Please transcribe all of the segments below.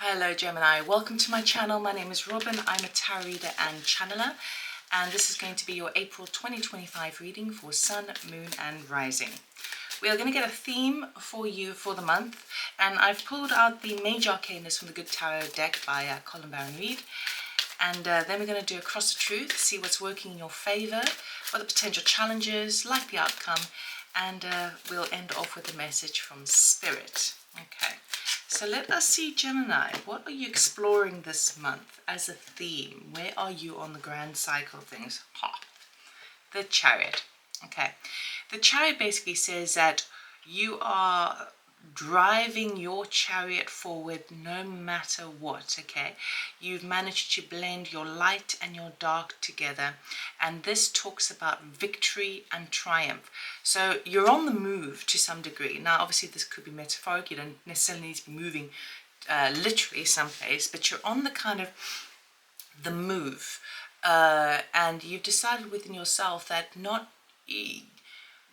Hello Gemini, welcome to my channel. My name is Robyn. I'm a tarot reader and channeler, and this is going to be your April 2025 reading for Sun, Moon and Rising. We are going to get a theme for you for the month, and I've pulled out the Major Arcanas from the Good Tarot deck by Colin Baron Reid, and then we're going to do Across the Truth, see what's working in your favour, what the potential challenges, like the outcome, and we'll end off with a message from Spirit. Okay. So let us see, Gemini, what are you exploring this month as a theme? Where are you on the grand cycle of things? The Chariot. Okay. The Chariot basically says that you are driving your chariot forward no matter what, okay? You've managed to blend your light and your dark together, and this talks about victory and triumph. So you're on the move to some degree. Now obviously this could be metaphoric, you don't necessarily need to be moving literally someplace, but you're on the kind of the move, and you've decided within yourself that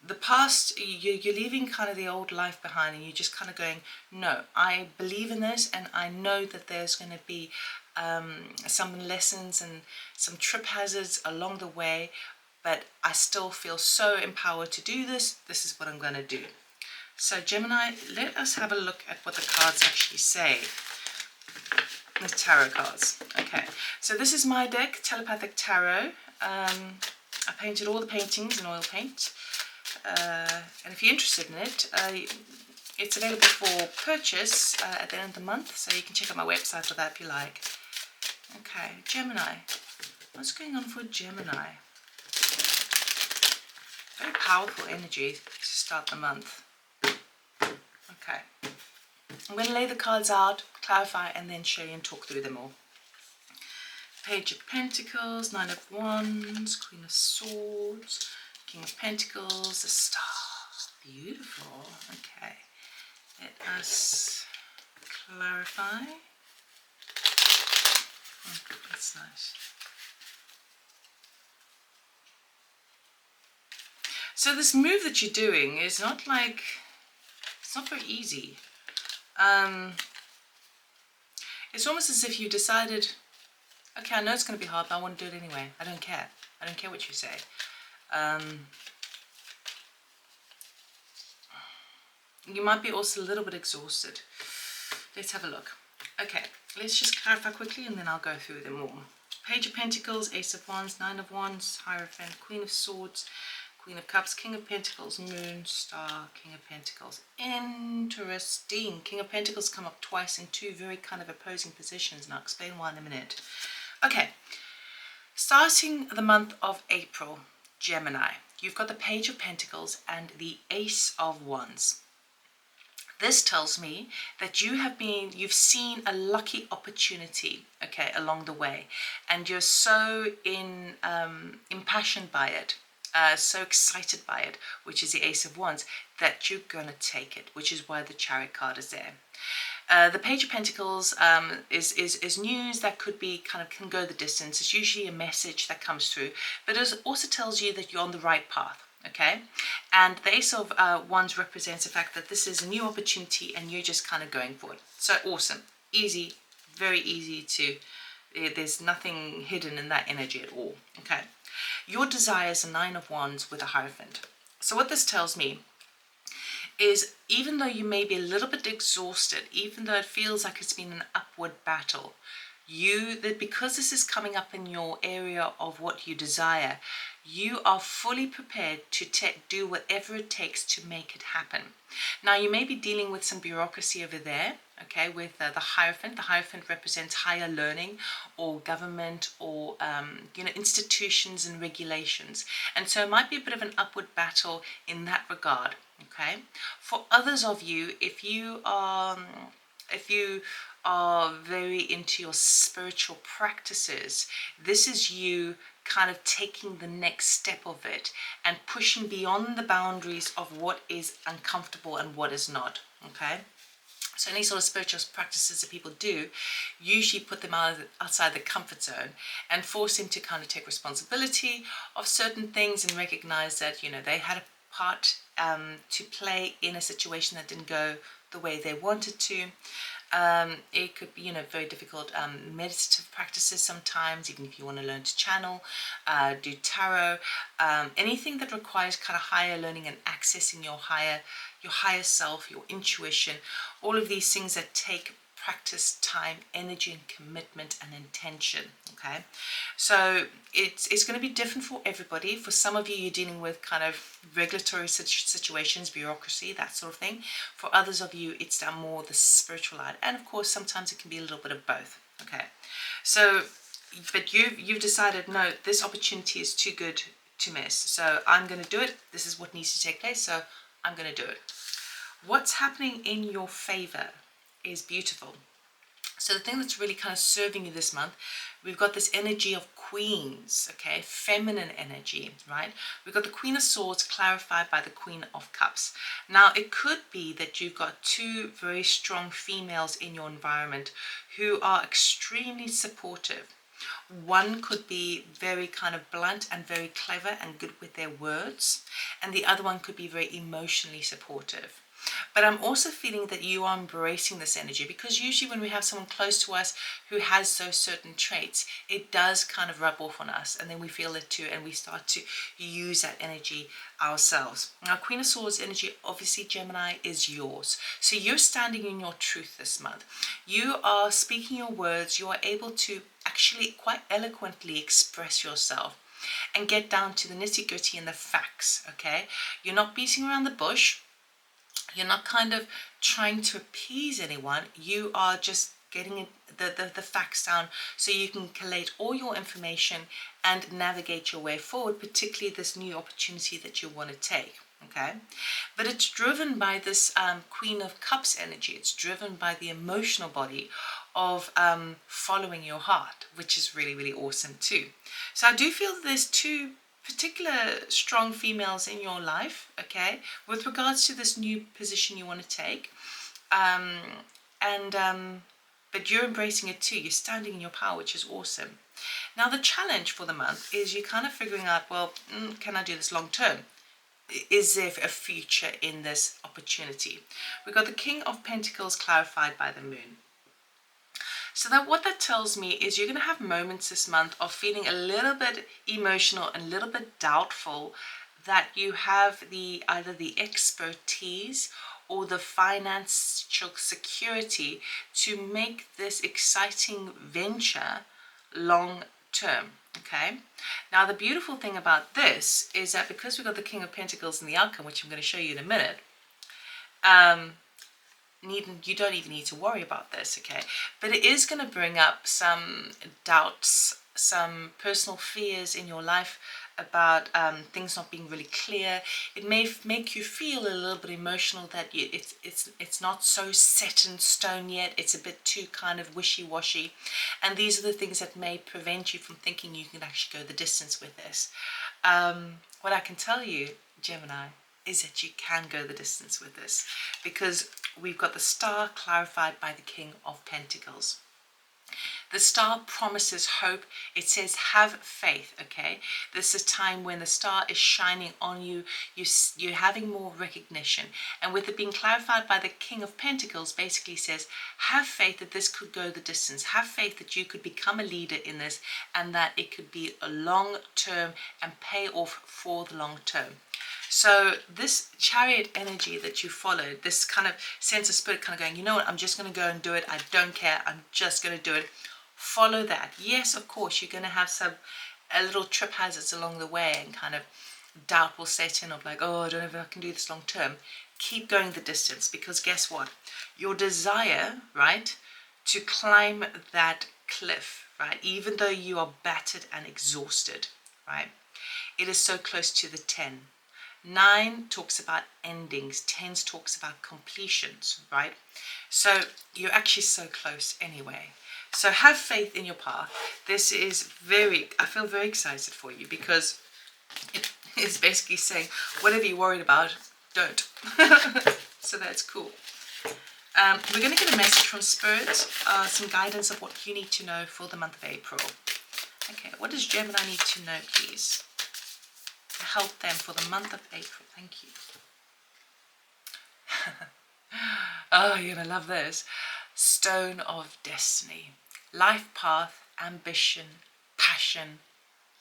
the past, you're leaving kind of the old life behind, and you're just kind of going, no, I believe in this, and I know that there's going to be some lessons and some trip hazards along the way, but I still feel so empowered to do this. This is what I'm going to do. So Gemini, let us have a look at what the cards actually say. The tarot cards. Okay, so this is my deck, Telepathic Tarot. I painted all the paintings in oil paint. And if you're interested in it, it's available for purchase at the end of the month, so you can check out my website for that if you like. Okay, Gemini. What's going on for Gemini? Very powerful energy to start the month. Okay. I'm going to lay the cards out, clarify, and then show you and talk through them all. Page of Pentacles, Nine of Wands, Queen of Swords, King of Pentacles, the Star. Beautiful. Okay. Let us clarify. Oh, that's nice. So this move that you're doing is not like, it's not very easy. It's almost as if you decided, okay, I know it's going to be hard, but I want to do it anyway. I don't care. I don't care what you say. You might be also a little bit exhausted. Let's have a look. Okay, let's just clarify quickly and then I'll go through them all. Page of Pentacles, Ace of Wands, Nine of Wands, Hierophant, Queen of Swords, Queen of Cups, King of Pentacles, Moon, Star, King of Pentacles. Interesting. King of Pentacles come up twice in two very kind of opposing positions, and I'll explain why in a minute. Okay, starting the month of April, Gemini, you've got the Page of Pentacles and the Ace of Wands. This tells me that you've seen a lucky opportunity, okay, along the way, and you're so impassioned by it, so excited by it, which is the Ace of Wands, that you're going to take it, which is why the Chariot card is there. The Page of Pentacles is news that can go the distance. It's usually a message that comes through, but it also tells you that you're on the right path. Okay, and the Ace of Wands represents the fact that this is a new opportunity and you're just kind of going for it. So awesome, easy, very easy to, there's nothing hidden in that energy at all. Okay, your desire is a Nine of Wands with a Hierophant. So what this tells me is, even though you may be a little bit exhausted, even though it feels like it's been an upward battle, because this is coming up in your area of what you desire, you are fully prepared to do whatever it takes to make it happen. Now, you may be dealing with some bureaucracy over there, okay, with the Hierophant. The Hierophant represents higher learning or government or, institutions and regulations. And so it might be a bit of an upward battle in that regard, okay? For others of you, if you are very into your spiritual practices, this is you kind of taking the next step of it and pushing beyond the boundaries of what is uncomfortable and what is not. Okay, so any sort of spiritual practices that people do usually put them outside the comfort zone and force them to kind of take responsibility of certain things and recognize that, they had a part to play in a situation that didn't go the way they wanted to. It could be, very difficult meditative practices sometimes, even if you want to learn to channel, do tarot, anything that requires kind of higher learning and accessing your higher self, your intuition, all of these things that take practice, time, energy, and commitment and intention. Okay, so it's going to be different for everybody. For some of you, you're dealing with kind of regulatory situations, bureaucracy, that sort of thing. For others of you, it's more the spiritual light, and of course sometimes it can be a little bit of both. Okay, so but you've decided, no, this opportunity is too good to miss, so I'm going to do it. This is what needs to take place, so I'm going to do it. What's happening in your favor is beautiful. So the thing that's really kind of serving you this month, we've got this energy of queens, okay, feminine energy, right? We've got the Queen of Swords clarified by the Queen of Cups. Now, it could be that you've got two very strong females in your environment who are extremely supportive. One could be very kind of blunt and very clever and good with their words, and the other one could be very emotionally supportive. But I'm also feeling that you are embracing this energy, because usually when we have someone close to us who has those certain traits, it does kind of rub off on us, and then we feel it too, and we start to use that energy ourselves. Now, Queen of Swords energy, obviously, Gemini, is yours. So you're standing in your truth this month. You are speaking your words. You are able to actually quite eloquently express yourself and get down to the nitty-gritty and the facts, okay? You're not beating around the bush. You're not kind of trying to appease anyone. You are just getting the facts down so you can collate all your information and navigate your way forward, particularly this new opportunity that you want to take. Okay, but it's driven by this Queen of Cups energy. It's driven by the emotional body of following your heart, which is really, really awesome too. So I do feel that there's two particular strong females in your life, okay, with regards to this new position you want to take, but you're embracing it too. You're standing in your power, which is awesome. Now, the challenge for the month is you're kind of figuring out, well, can I do this long term? Is there a future in this opportunity? We've got the King of Pentacles clarified by the Moon. So that what that tells me is you're going to have moments this month of feeling a little bit emotional and a little bit doubtful that you have either the expertise or the financial security to make this exciting venture long term. Okay, now the beautiful thing about this is that because we've got the King of Pentacles and the outcome, which I'm going to show you in a minute, you don't even need to worry about this, okay? But it is going to bring up some doubts, some personal fears in your life about things not being really clear. It may make you feel a little bit emotional that it's not so set in stone yet. It's a bit too kind of wishy-washy, and these are the things that may prevent you from thinking you can actually go the distance with this. What I can tell you, Gemini, is that you can go the distance with this, because we've got the Star clarified by the King of Pentacles. The Star promises hope. It says have faith, okay? This is a time when the Star is shining on you. You're having more recognition. And with it being clarified by the King of Pentacles, basically says have faith that this could go the distance. Have faith that you could become a leader in this, and that it could be a long term and pay off for the long term. So this Chariot energy that you followed, this kind of sense of spirit kind of going, you know what, I'm just going to go and do it. I don't care. I'm just going to do it. Follow that. Yes, of course, you're going to have a little trip hazards along the way, and kind of doubt will set in of like, oh, I don't know if I can do this long term. Keep going the distance, because guess what? Your desire, right, to climb that cliff, right, even though you are battered and exhausted, right, it is so close to the 10. 9 talks about endings, 10 talks about completions, right? So you're actually so close anyway. So have faith in your path. This is I feel very excited for you, because it is basically saying whatever you're worried about, don't. So that's cool. We're going to get a message from Spirit, some guidance of what you need to know for the month of April. Okay, what does Gemini need to know, please? To help them for the month of April. Thank you. Oh, you're going to love this. Stone of Destiny. Life path, ambition, passion.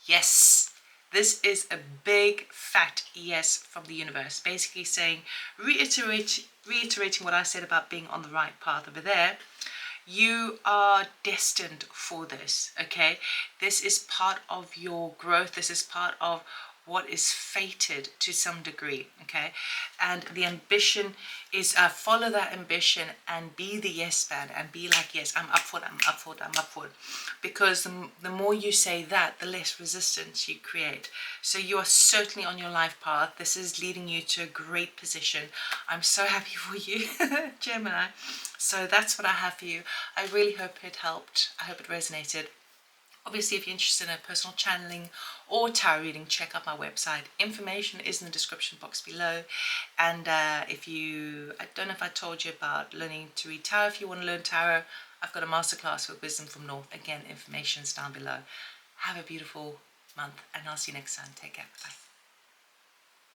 Yes. This is a big fat yes from the universe. Basically saying, reiterating what I said about being on the right path over there. You are destined for this, okay? This is part of your growth. This is part of what is fated to some degree, okay? And the ambition is follow that ambition and be the yes man and be like, yes, I'm up for it, I'm up for it, I'm up for it. Because the more you say that, the less resistance you create. So you are certainly on your life path. This is leading you to a great position. I'm so happy for you, Gemini. So that's what I have for you. I really hope it helped. I hope it resonated. Obviously, if you're interested in a personal channeling or tarot reading, check out my website. Information is in the description box below. And if you, I don't know if I told you about learning to read tarot. If you want to learn tarot, I've got a masterclass with Wisdom from North. Again, information is down below. Have a beautiful month and I'll see you next time. Take care. Bye.